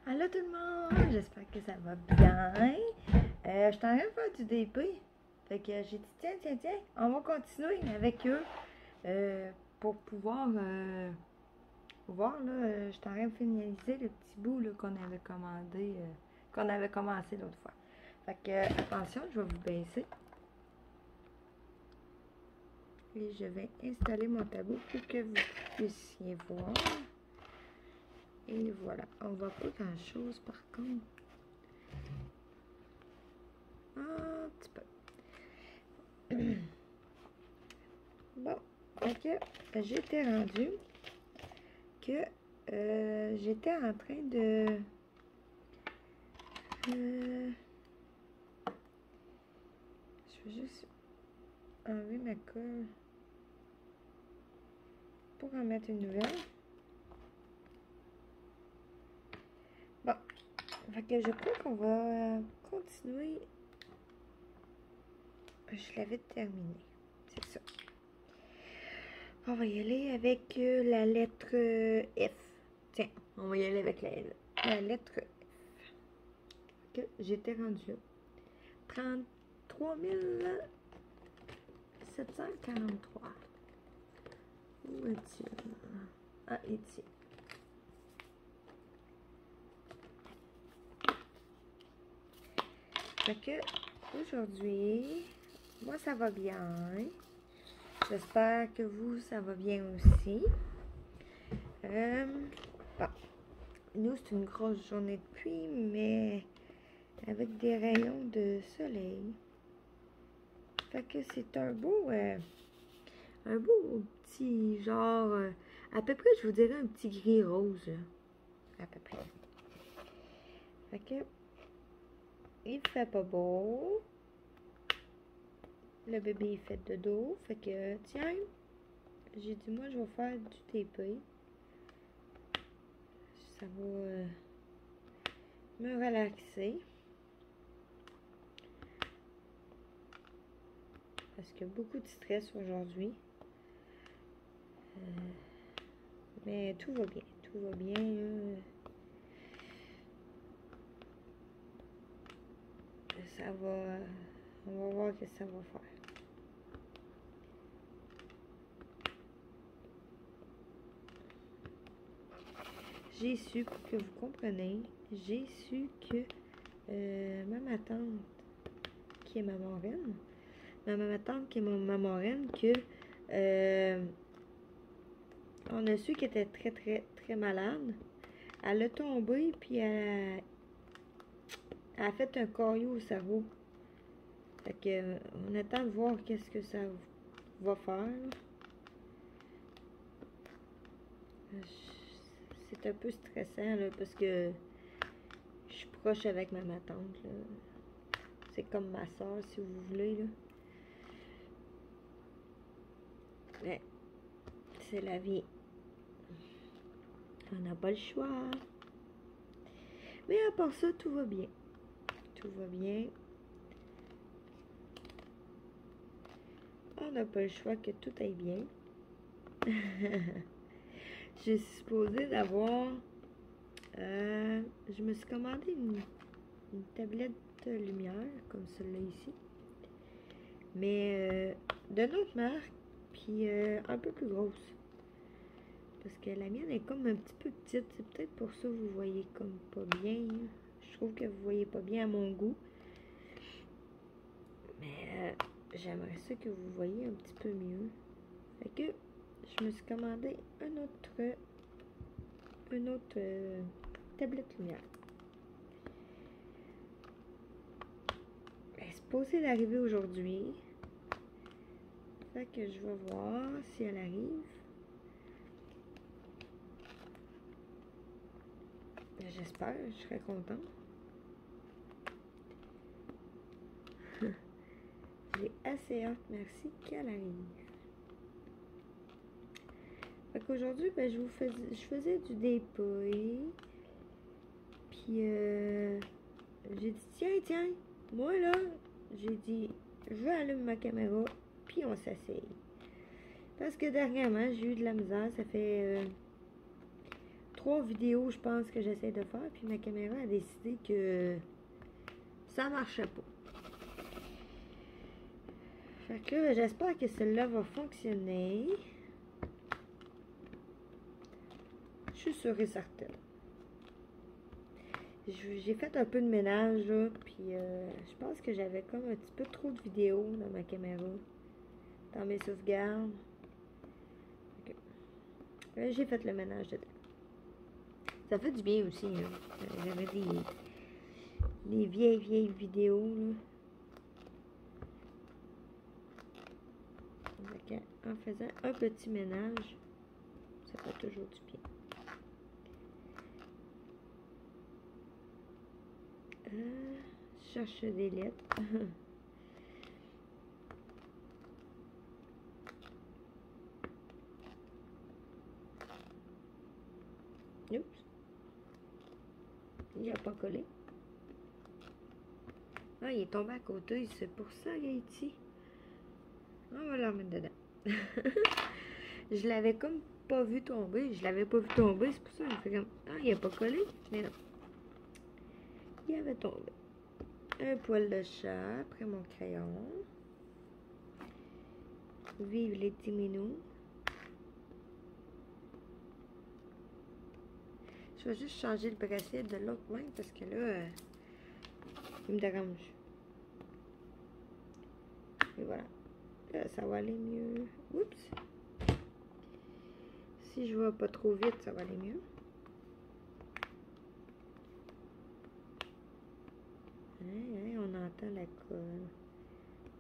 Allô tout le monde, j'espère que ça va bien. Je suis en train de faire du DP. Fait que j'ai dit tiens, on va continuer avec eux pour pouvoir voir là. Je suis en train de finaliser le petit bout qu'on avait commandé, qu'on avait commencé l'autre fois. Fait que attention, je vais vous baisser. Et je vais installer mon tableau pour que vous puissiez voir. Et voilà, on voit pas grand chose par contre. Un petit peu. Bon, ok, j'étais rendu que j'étais en train de je vais juste enlever ma colle pour en mettre une nouvelle. Bon, fait que je crois qu'on va continuer. Je l'avais terminé, c'est ça. On va y aller avec la lettre F. Tiens, on va y aller avec la lettre F. Que j'étais rendue là. 33 743. Où est-il? Ah, ici. Fait que aujourd'hui, moi ça va bien. J'espère que vous, ça va bien aussi. Bon. Nous, c'est une grosse journée de pluie, mais avec des rayons de soleil. Fait que c'est un beau petit genre, à peu près, je vous dirais un petit gris rose, là, à peu près. Fait que, il fait pas beau. Le bébé, il fait dodo. Fait que, tiens, j'ai dit, moi, je vais faire du TP. Ça va me relaxer. Parce que beaucoup de stress aujourd'hui. Mais tout va bien. Tout va bien. Ça va. On va voir ce que ça va faire. J'ai su, pour que vous compreniez, j'ai su que ma tante, qui est ma marraine, ma marraine, que on a su qu'elle était très malade. Elle a tombé, puis elle a fait un caillot au cerveau. Fait que, on attend de voir qu'est-ce que ça va faire. C'est un peu stressant, là, parce que je suis proche avec ma tante, là. C'est comme ma soeur, si vous voulez, là. Mais c'est la vie. On n'a pas le choix. Mais à part ça, tout va bien. Tout va bien. On n'a pas le choix que tout aille bien. J'ai supposé d'avoir... je me suis commandé une tablette de lumière, comme celle-là ici. Mais d'une autre marque, puis un peu plus grosse. Parce que la mienne est comme un petit peu petite. C'est peut-être pour ça que vous voyez comme pas bien. Je trouve que vous voyez pas bien à mon goût. Mais j'aimerais ça que vous voyez un petit peu mieux. Fait que je me suis commandé une autre tablette lumière. Elle est supposée d'arriver aujourd'hui. Fait que je vais voir si elle arrive. J'espère, je serais contente. J'ai assez hâte, merci, qu'elle arrive. Fait qu'aujourd'hui, ben, je faisais du dépôt. Puis, j'ai dit, tiens, moi là, j'ai dit, je allume ma caméra, puis on s'assied. Parce que dernièrement, j'ai eu de la misère, ça fait 3 vidéos, je pense, que j'essaie de faire. Puis ma caméra a décidé que ça marchait pas. Fait que là, j'espère que celle-là va fonctionner. Je suis sûre et certaine. J'ai fait un peu de ménage, là, puis je pense que j'avais comme un petit peu trop de vidéos dans ma caméra, dans mes sauvegardes. Okay. J'ai fait le ménage dedans. Ça fait du bien aussi, hein. J'avais des vieilles vidéos, là. Donc, en faisant un petit ménage, ça fait toujours du bien. Je cherche des lettres. Oups. Il n'a pas collé. Ah, il est tombé à côté. C'est pour ça, Gaëti. On va le remettre dedans. Je l'avais comme pas vu tomber. Je l'avais pas vu tomber. C'est pour ça que j'ai fait comme... Ah, il n'a pas collé. Mais non. Il avait tombé. Un poil de chat après mon crayon. Vive les petits minous. Je vais juste changer le bracelet de l'autre main parce que là, il me dérange. Et voilà. Là, ça va aller mieux. Oups. Si je vais pas trop vite, ça va aller mieux. On entend la colle.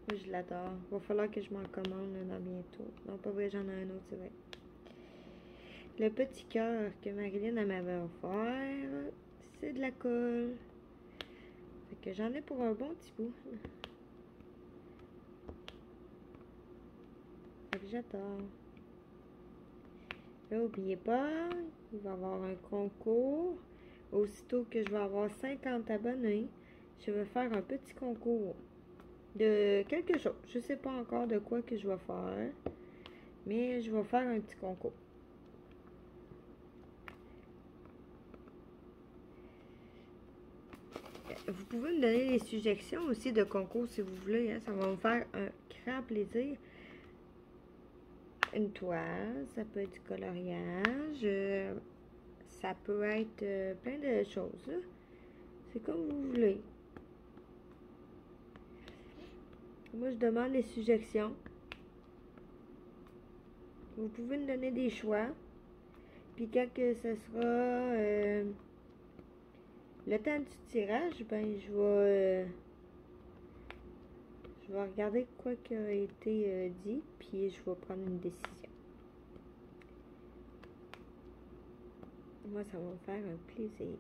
Moi, je l'adore. Il va falloir que je m'en commande un bientôt. Non, pas vrai, j'en ai un autre, c'est vrai. Le petit cœur que Marilyn m'avait offert, c'est de la colle. Fait que j'en ai pour un bon petit bout. Fait que j'adore. N'oubliez pas, il va y avoir un concours. Aussitôt que je vais avoir 50 abonnés, je vais faire un petit concours de quelque chose. Je ne sais pas encore de quoi que je vais faire, mais je vais faire un petit concours. Vous pouvez me donner des suggestions aussi de concours si vous voulez. Hein? Ça va me faire un grand plaisir. Une toile, ça peut être du coloriage, ça peut être plein de choses. C'est comme vous voulez. Moi, je demande des suggestions. Vous pouvez me donner des choix. Puis quand que ce sera le temps du tirage, ben je vais regarder quoi qui a été dit, puis je vais prendre une décision. Moi, ça va me faire un plaisir.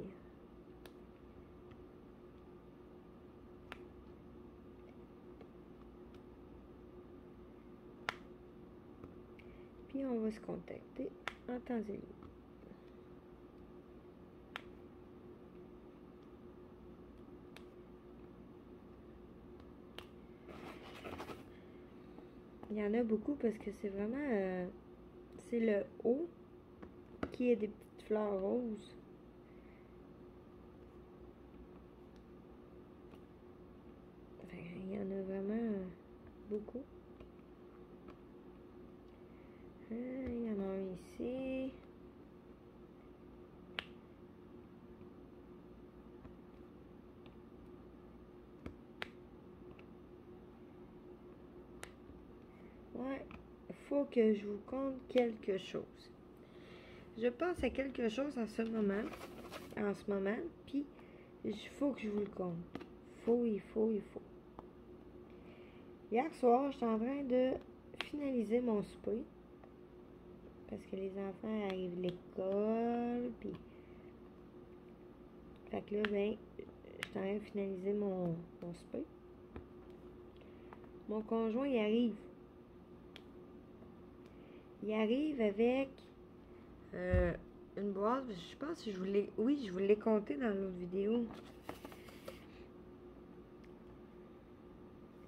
Puis on va se contacter en temps et lieu. Il y en a beaucoup parce que c'est vraiment... c'est le haut qui est des petites fleurs roses. Il y en a vraiment beaucoup. Il y en a un ici. Ouais, il faut que je vous conte quelque chose. Je pense à quelque chose en ce moment, puis il faut que je vous le conte. Il faut. Hier soir, j'étais en train de finaliser mon souper, parce que les enfants arrivent de l'école, puis... Fait que là, ben, j'étais en train de finaliser mon souper. Mon conjoint, il arrive. Il arrive avec une boîte, je pense que je vous l'ai... Oui, je vous l'ai compté dans l'autre vidéo.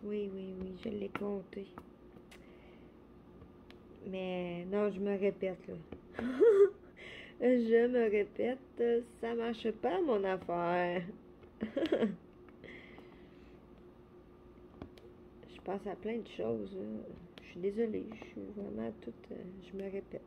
Oui, je l'ai compté. Mais non, je me répète, là. Je me répète, ça marche pas mon affaire. Je pense à plein de choses. Je suis désolée, je suis vraiment toute... je me répète.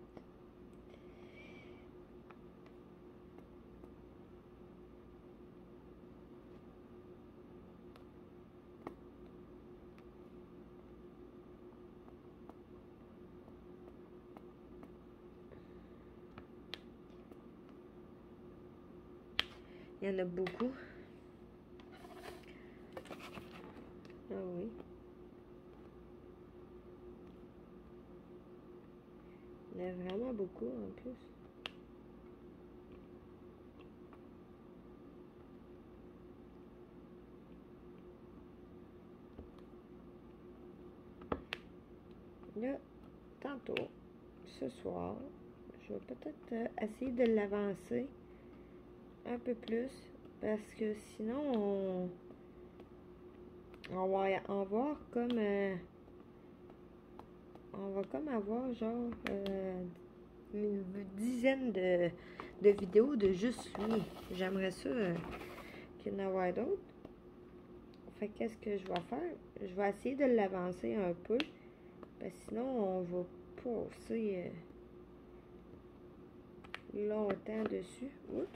Il y en a beaucoup. Ah oui. Il y en a vraiment beaucoup en plus. Là, tantôt, ce soir, je vais peut-être essayer de l'avancer un peu plus parce que sinon on va avoir comme on va comme avoir genre une dizaine de vidéos de juste lui. J'aimerais ça qu'il y en ait d'autres. Fait qu'est-ce que je vais faire? Je vais essayer de l'avancer un peu. Parce que sinon, on va passer longtemps dessus. Oups,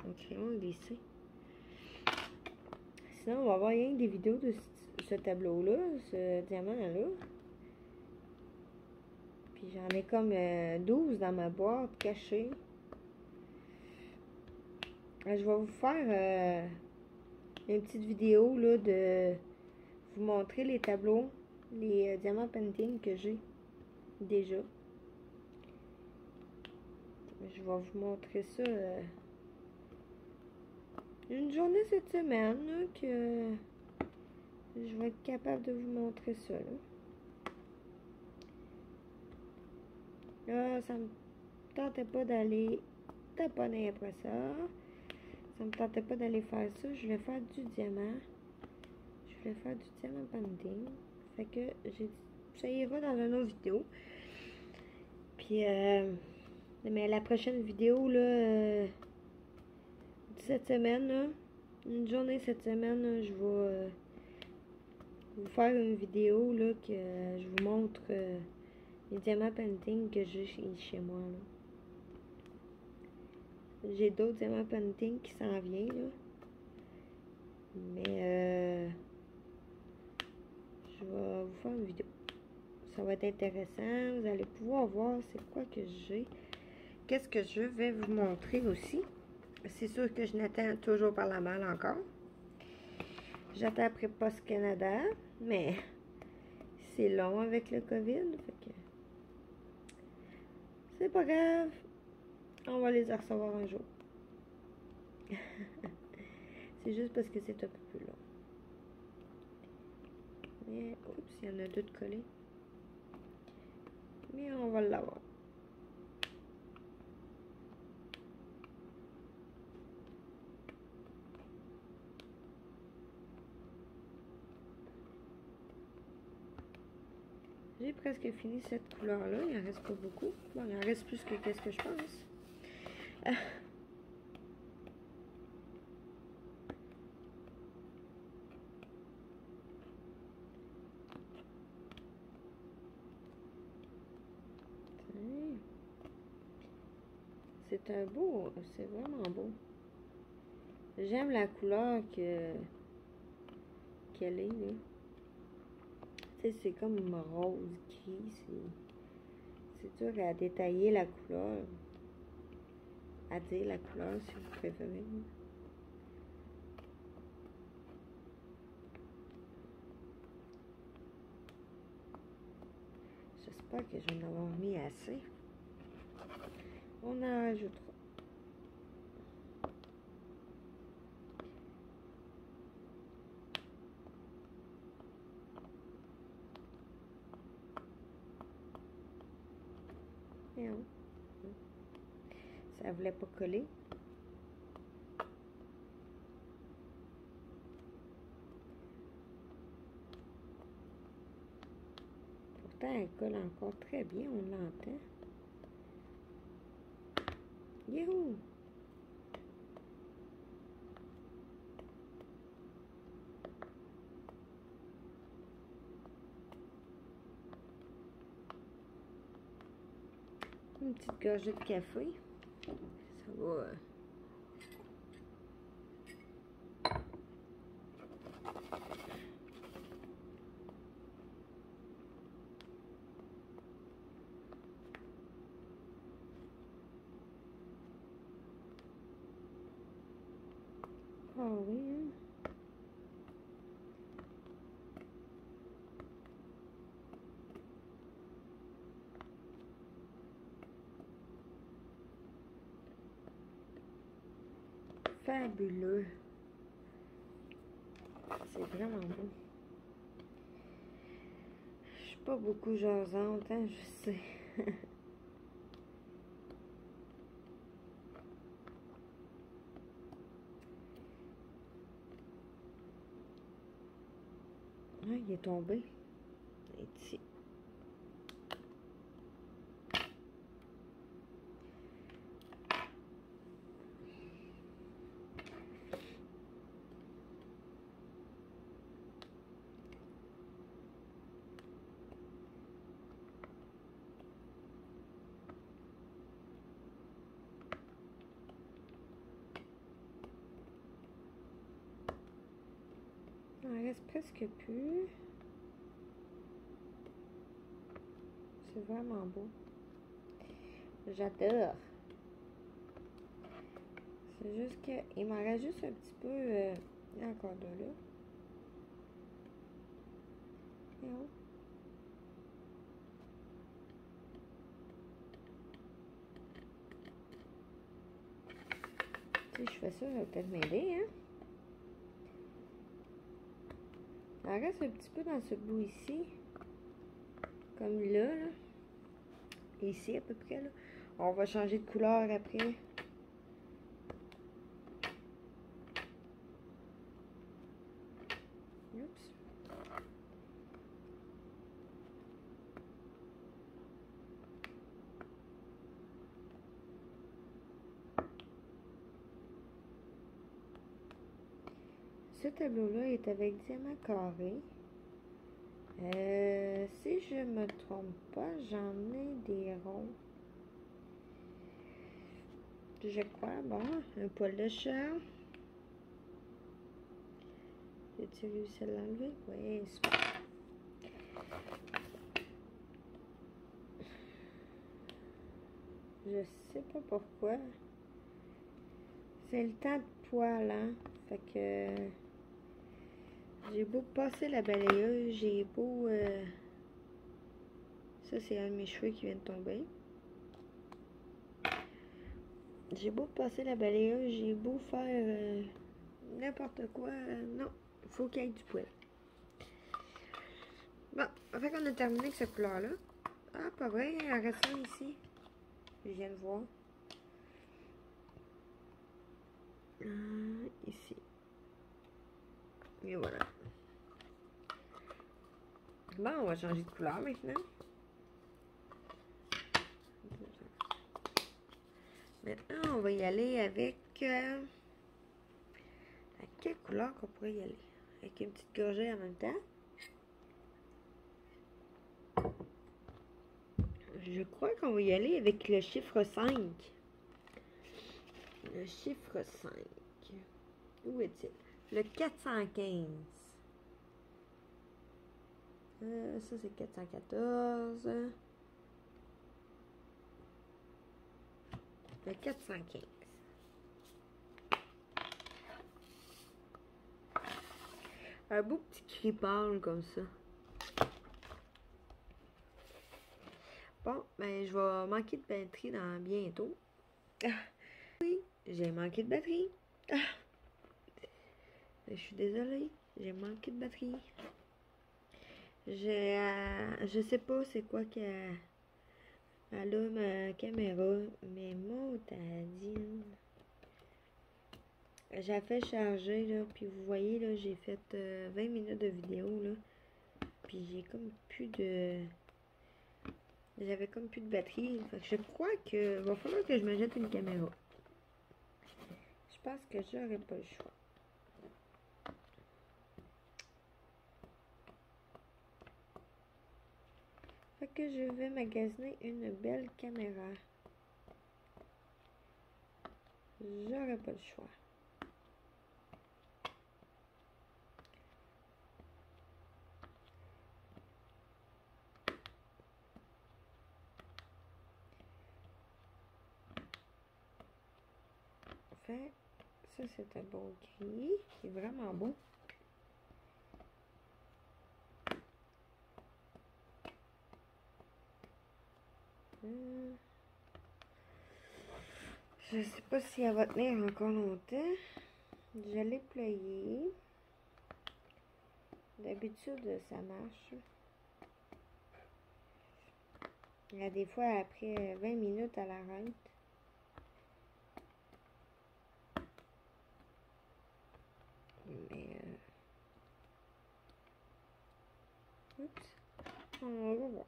mon crayon glissé. Sinon, on va avoir rien que des vidéos de ce tableau-là, ce diamant-là. Puis j'en ai comme 12 dans ma boîte cachée. Je vais vous faire une petite vidéo là, de vous montrer les tableaux, les diamants painting que j'ai déjà. Je vais vous montrer ça une journée cette semaine là, que je vais être capable de vous montrer ça. Là, ça me tentait pas d'aller taponner après ça. Ça me tentait pas d'aller faire ça. Je voulais faire du diamant. Je voulais faire du diamant painting. Fait que j'ai dit, ça ira dans une autre vidéo. Puis, mais la prochaine vidéo, là, cette semaine, là, une journée cette semaine, là, je vais vous faire une vidéo, là, que je vous montre les diamants painting que j'ai chez moi, là. J'ai d'autres diamants painting qui s'en viennent, là. Mais, je vais vous faire une vidéo. Ça va être intéressant. Vous allez pouvoir voir c'est quoi que j'ai. Qu'est-ce que je vais vous montrer aussi. C'est sûr que je n'attends toujours par la malle encore. J'attends après Post Canada. Mais c'est long avec le COVID. Fait que c'est pas grave. On va les recevoir un jour. C'est juste parce que c'est un peu plus long. Mais, oups, il y en a deux de collés. Mais on va l'avoir. J'ai presque fini cette couleur-là. Il en reste pas beaucoup. Bon, il en reste plus que qu'est-ce que je pense. C'est un beau, c'est vraiment beau. J'aime la couleur qu'elle est, là. Tu sais, c'est comme rose, gris, c'est dur à détailler la couleur. À dire la couleur, si vous préférez. J'espère que je vais en avoir mis assez. On en rajoutera. Et on. Ça voulait pas coller. Pourtant, elle colle encore très bien, on l'entend. Youhou! Une petite gorgée de café. Ça va. Ah oui, hein? Fabuleux. C'est vraiment beau. Je suis pas beaucoup jasante, hein, je sais. Ah, il est tombé. Il est ici. Il en reste presque plus. C'est vraiment beau. J'adore. C'est juste qu'il m'en reste juste un petit peu. Il y a encore de là. Et oh. Si je fais ça, ça va peut-être m'aider, hein? Il en reste un petit peu dans ce bout ici. Comme là, là. Ici, à peu près, là. On va changer de couleur après. Oups. Ce tableau-là est avec diamant carré. Si je me trompe pas, j'en ai des ronds. Je crois. Bon, un poil de chat. J'ai-tu réussi à l'enlever? Oui, super. Je sais pas pourquoi. C'est le temps de poil, hein? Fait que j'ai beau passer la balayeuse, j'ai beau... Ça, c'est un de mes cheveux qui vient de tomber. J'ai beau passer la balayeuse, j'ai beau faire n'importe quoi. Non, il faut qu'il y ait du poil. Bon, fait qu'on a terminé avec cette couleur-là. Ah, pas vrai, il en reste un ici. Je viens de voir. Ici. Et voilà. Bon, on va changer de couleur maintenant. Maintenant, on va y aller avec... à quelle couleur qu'on pourrait y aller? Avec une petite gorgée en même temps. Je crois qu'on va y aller avec le chiffre 5. Le chiffre 5. Où est-il? Le 415. Ça, c'est 414. Le 415. Un beau petit cri pâle comme ça. Bon, ben, je vais manquer de batterie dans bientôt. Oui, j'ai manqué de batterie. Je suis désolée, j'ai manqué de batterie. Je sais pas c'est quoi qui allume ma caméra, mais motadine. J'ai fait charger, là, puis vous voyez, là, j'ai fait 20 minutes de vidéo, là. Puis j'ai comme plus de... J'avais comme plus de batterie. Fait que je crois que va falloir que je me jette une caméra. pense que j'aurais pas le choix. Fait que je vais magasiner une belle caméra. J'aurais pas le choix. Fait, ça c'est un bon gris. Il est vraiment beau. Je sais pas si elle va tenir encore longtemps. Je l'ai plié. D'habitude, ça marche. Il y a des fois, après 20 minutes, elle arrête. Mais... oups. On va voir.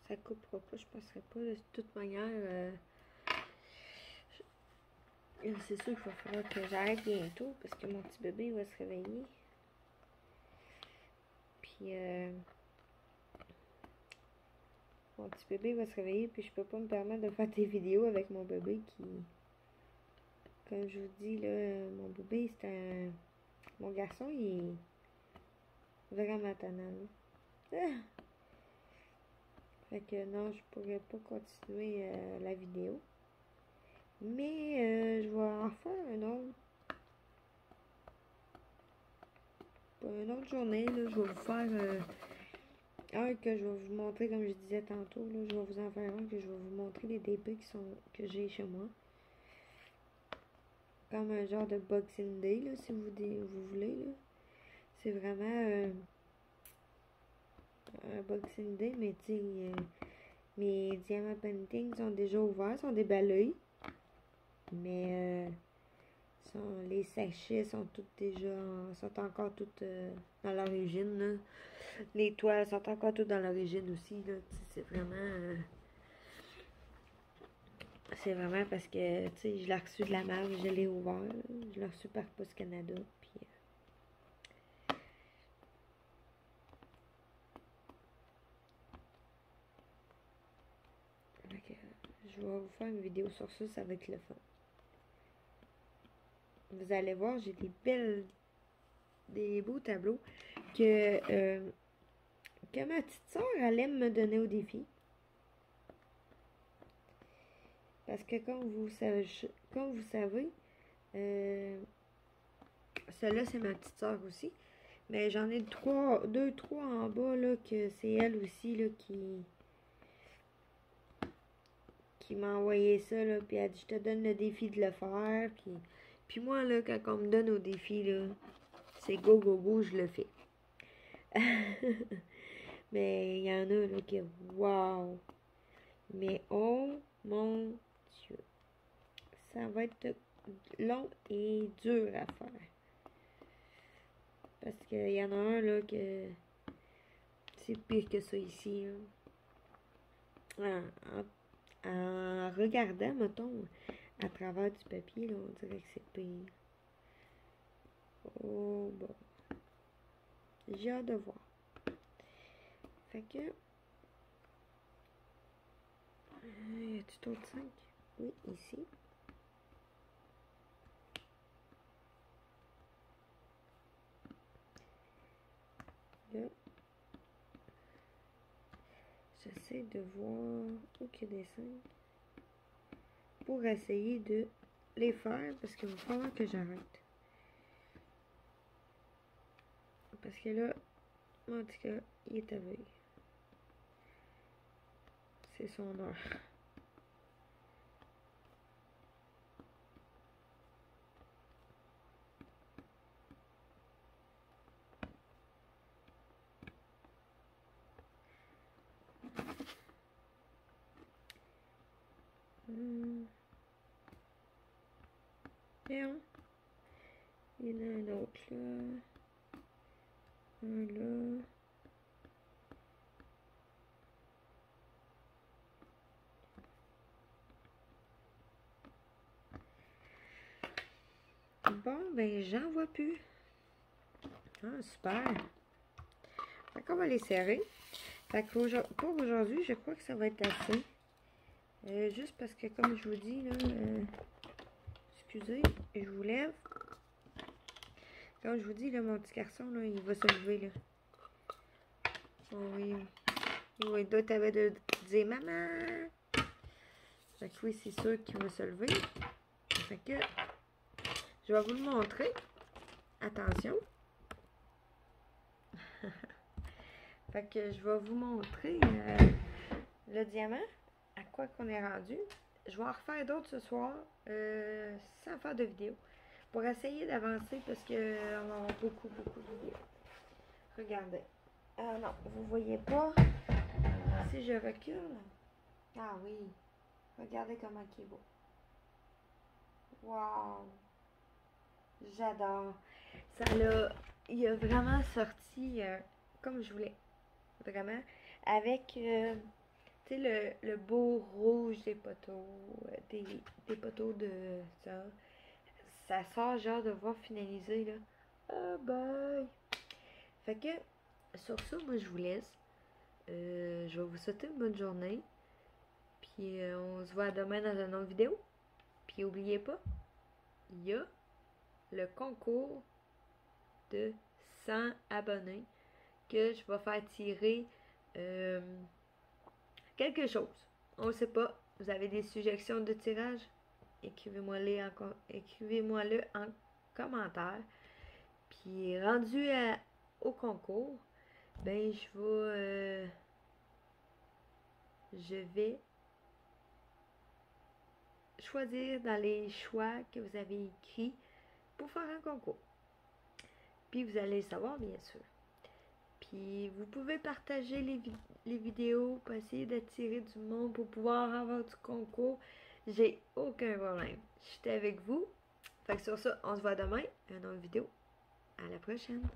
Ça coupera pas, je passerai pas. De toute manière, c'est sûr qu'il va falloir que j'arrête bientôt parce que mon petit bébé va se réveiller. Puis, mon petit bébé va se réveiller, puis je peux pas me permettre de faire des vidéos avec mon bébé qui... Comme je vous dis, là, mon bébé, c'est un... Mon garçon, il est vraiment tannant. Ah! Fait que non, je pourrais pas continuer la vidéo. Mais je vais en faire un autre. Une autre journée, là, je vais vous faire un que je vais vous montrer, comme je disais tantôt. Là, je vais vous en faire un que je vais vous montrer les DP que j'ai chez moi. Comme un genre de Boxing Day, là, si vous voulez. Là. C'est vraiment un Boxing Day, mais tu sais, mes diamant paintings sont déjà ouverts, sont déballés. Mais les sachets sont toutes déjà, sont encore toutes dans l'origine, là. Les toiles sont encore toutes dans l'origine aussi, là. C'est vraiment parce que, tu sais, je l'ai reçu de la marque, je l'ai ouvert, là. Je l'ai reçu par Post Canada, puis... je vais vous faire une vidéo sur ça, ça va être le fun. Vous allez voir, j'ai des beaux tableaux que ma petite soeur, elle aime me donner au défi. Parce que comme vous savez, celle-là c'est ma petite soeur aussi. Mais j'en ai deux, trois en bas là, que c'est elle aussi là, qui m'a envoyé ça là, puis elle dit je te donne le défi de le faire, puis moi là, quand on me donne au défi là, c'est go go go, je le fais. Mais il y en a là que waouh. Mais oh mon Dieu. Ça va être long et dur à faire. Parce qu'il y en a un là que c'est pire que ça ici. En regardant, mettons, à travers du papier, là, on dirait que c'est pire. Oh bon. J'ai hâte de voir. Fait que... y a-tu d'autres 5? Oui, ici. Là. J'essaie de voir où qu'il y a des 5. Pour essayer de les faire, parce qu'il va falloir que j'arrête. Parce que là, en tout cas, il est aveugle. C'est son heure. Et on. Il y en a un autre là. Un là. Bon, ben, j'en vois plus. Ah, super. Fait qu'on va les serrer. Fait que pour aujourd'hui, je crois que ça va être assez. Juste parce que, comme je vous dis, là, excusez, je vous lève. Comme je vous dis, là, mon petit garçon, là, il va se lever, là. Oh oui. Il doit t'avoir de dire maman. Fait que oui, c'est sûr qu'il va se lever. Fait que je vais vous le montrer. Attention. Fait que je vais vous montrer le diamant, à quoi qu'on est rendu. Je vais en refaire d'autres ce soir, sans faire de vidéo, pour essayer d'avancer parce qu'on va avoir beaucoup de vidéos. Regardez. Ah non, vous voyez pas. Si je recule. Ah oui. Regardez comment il est beau. Wow. J'adore. Il a vraiment sorti comme je voulais. Vraiment. Avec, tu sais, le beau rouge des poteaux. Des poteaux de ça. Ça sort genre de voir finaliser, là. Ah, bye. Fait que, sur ça, moi, je vous laisse. Je vais vous souhaiter une bonne journée. Puis, on se voit demain dans une autre vidéo. Puis, n'oubliez pas, il y a le concours de 100 abonnés que je vais faire tirer quelque chose. On ne sait pas. Vous avez des suggestions de tirage? Écrivez-moi-le en commentaire. Puis rendu au concours, ben je vais choisir dans les choix que vous avez écrits pour faire un concours. Puis vous allez le savoir, bien sûr. Puis vous pouvez partager les vidéos pour essayer d'attirer du monde pour pouvoir avoir du concours. J'ai aucun problème. J'étais avec vous. Fait que sur ça, on se voit demain. Une autre vidéo. À la prochaine.